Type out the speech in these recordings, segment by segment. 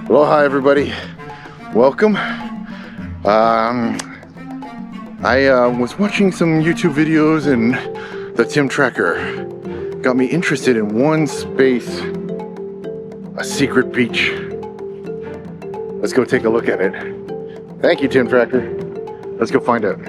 Aloha everybody, welcome. I was watching some YouTube videos and the timtracker got me interested in one space, a secret beach. Let's go take a look at it. Thank you, timtracker. Let's go find out.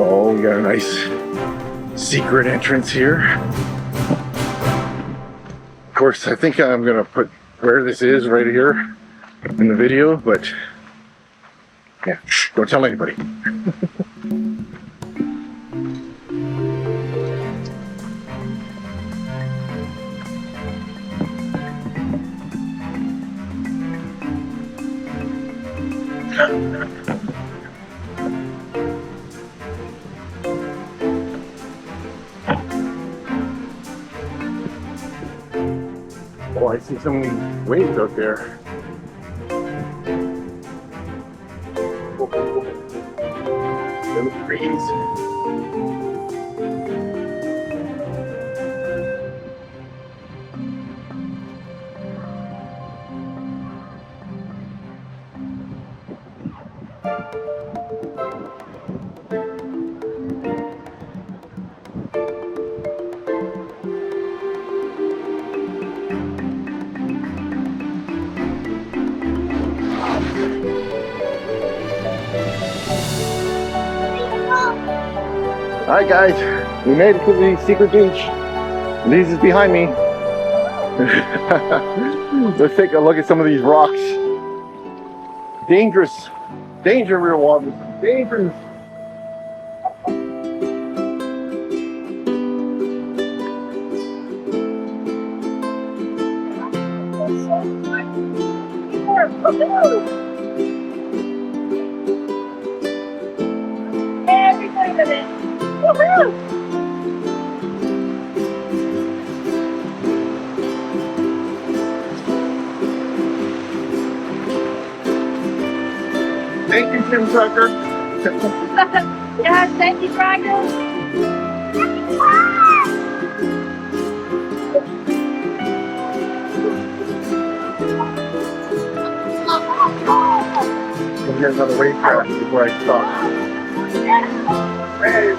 Oh, we got a nice secret entrance here. Of course, I think I'm gonna put where this is right here in the video, but yeah, shh, don't tell anybody. Oh, I see so many waves out there. Little trees. Alright guys, we made it to the secret beach. This is behind me. Let's take a look at some of these rocks. Dangerous. Danger, real water. Dangerous. Woohoo! Thank you, timtracker. Yeah, thank you, Dragon. We'll get another wave crash before I stop. Wave.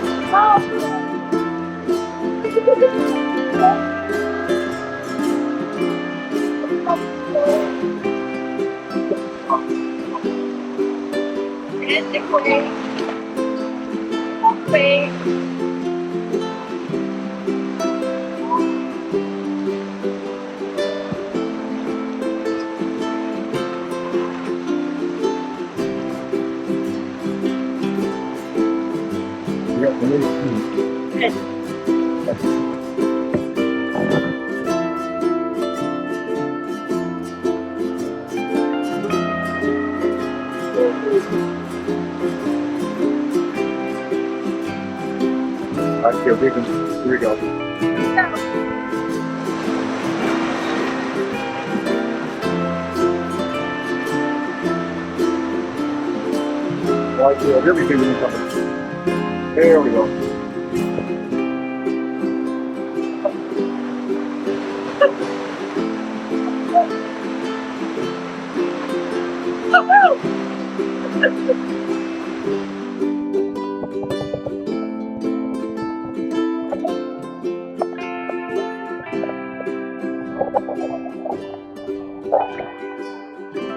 Okay, here we go. Well, I feel really big when coming. There we go.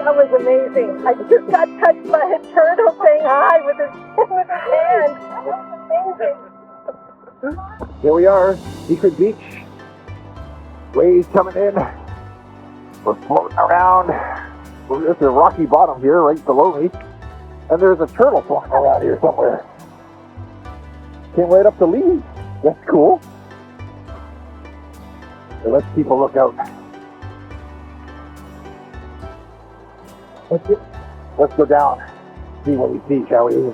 That was amazing. I just got touched by a turtle saying hi with his hand. That was amazing. Here we are, secret beach. Waves coming in. We're floating around. There's a rocky bottom here right below me. And there's a turtle floating around here somewhere. Came right up the leaves. That's cool. So let's keep a lookout. Let's go down. See what we see, shall we?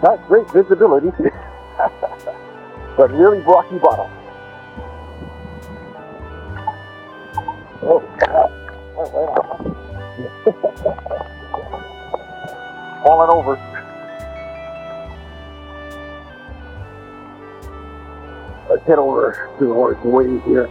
Not great visibility, but really rocky bottom. Oh, God. Oh, right on. Falling over. Let's head over to the horse ways here.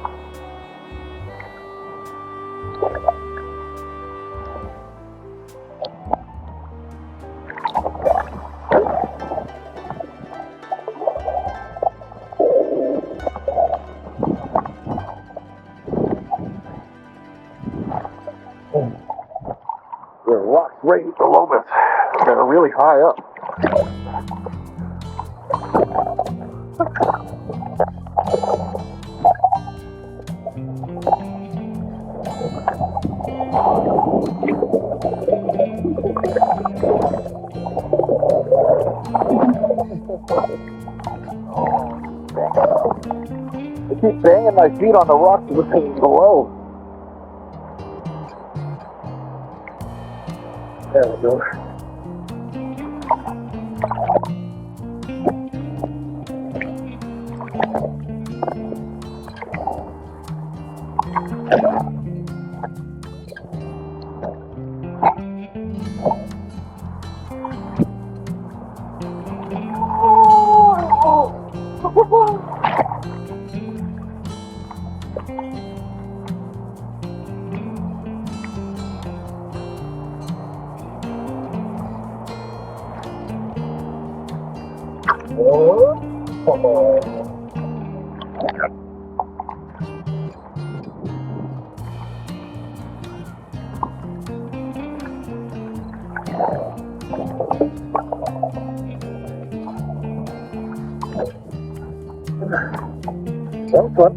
The rocks right below us that are really high up. I keep banging my feet on the rocks below. There we go. That was fun.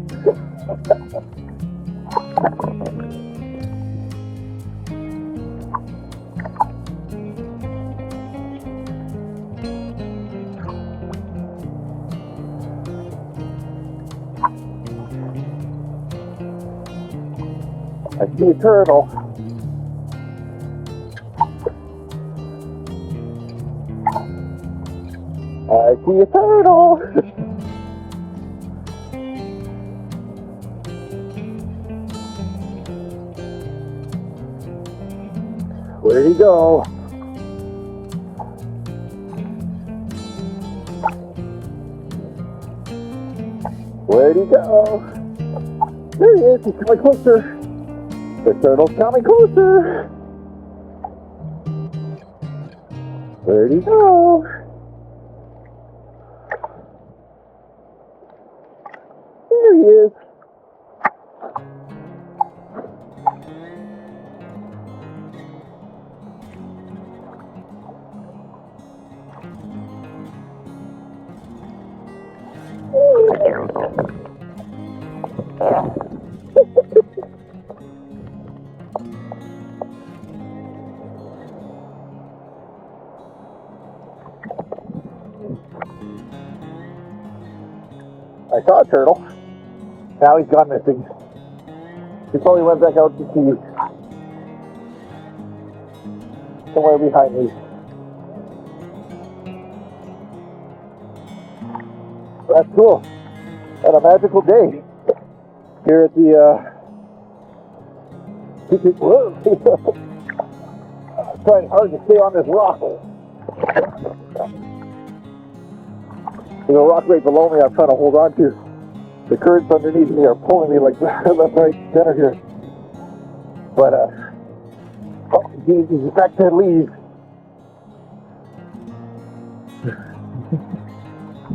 I see a turtle. I see a turtle. Where'd he go? Where'd he go? There he is. He's coming closer. The turtle's coming closer. Where'd he go? There he is. I saw a turtle. Now he's gone missing. He probably went back out to sea. Somewhere behind me. That's cool. Had a magical day here at the whoa. I'm trying hard to stay on this rock. There's a rock right below me I'm trying to hold on to. The currents underneath me are pulling me like left, right, center here. But, oh, geez, he's back to leave.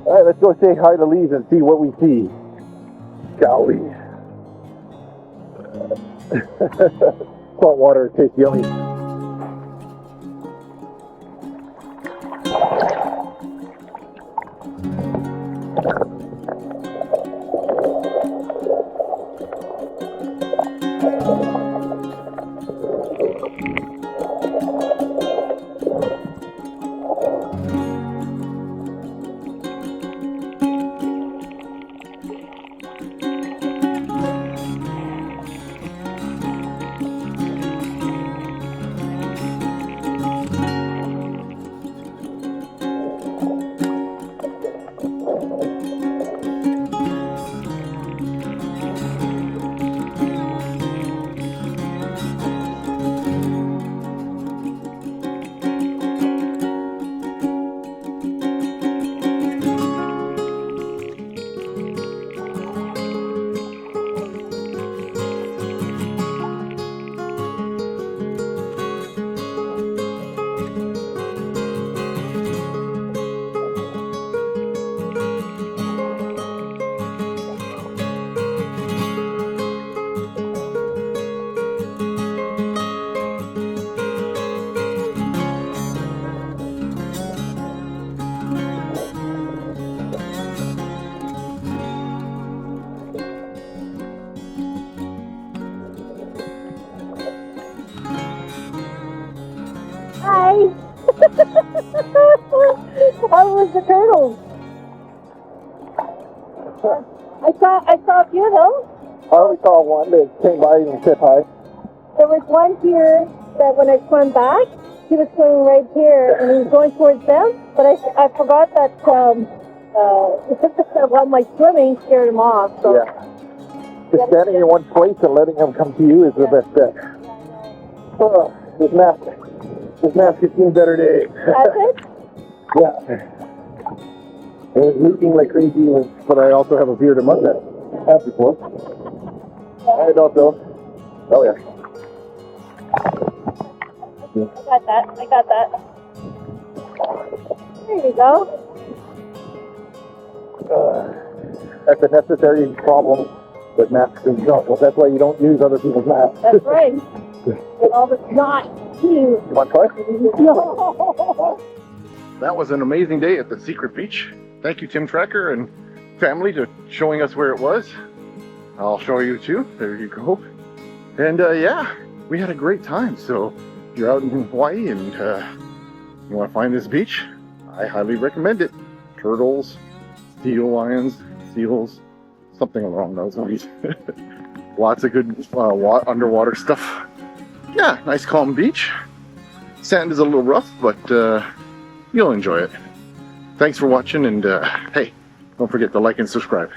Alright, let's go say hi to Leaves and see what we see. Shall we? Salt water tastes yummy. How was the turtles? I saw a few of them. I only saw one that came by and said hi. There was one here that when I swam back, he was swimming right here and he was going towards them. But I forgot that while my swimming scared him off. So. Yeah. Just standing in one place and letting him come to you is the best bet. Oh, this mask has seen better days. Has it? Yeah. It was leaking like crazy, but I also have a beard and mustache. Have before. I don't know. Oh yeah. I got that. There you go. That's a necessary problem with masks and stuff. Well, that's why you don't use other people's masks. That's right. With all the snot. You want to try? No. That was an amazing day at the secret beach. Thank you, timtracker and family, to showing us where it was. I'll show you too. There you go. And yeah, we had a great time. So if you're out in Hawaii and you want to find this beach, I highly recommend it. Turtles, sea lions, seals, something along those lines. Lots of good underwater stuff. Yeah, nice calm beach. Sand is a little rough, but you'll enjoy it. Thanks for watching, and hey, don't forget to like and subscribe.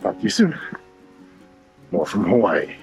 Talk to you soon. More from Hawaii.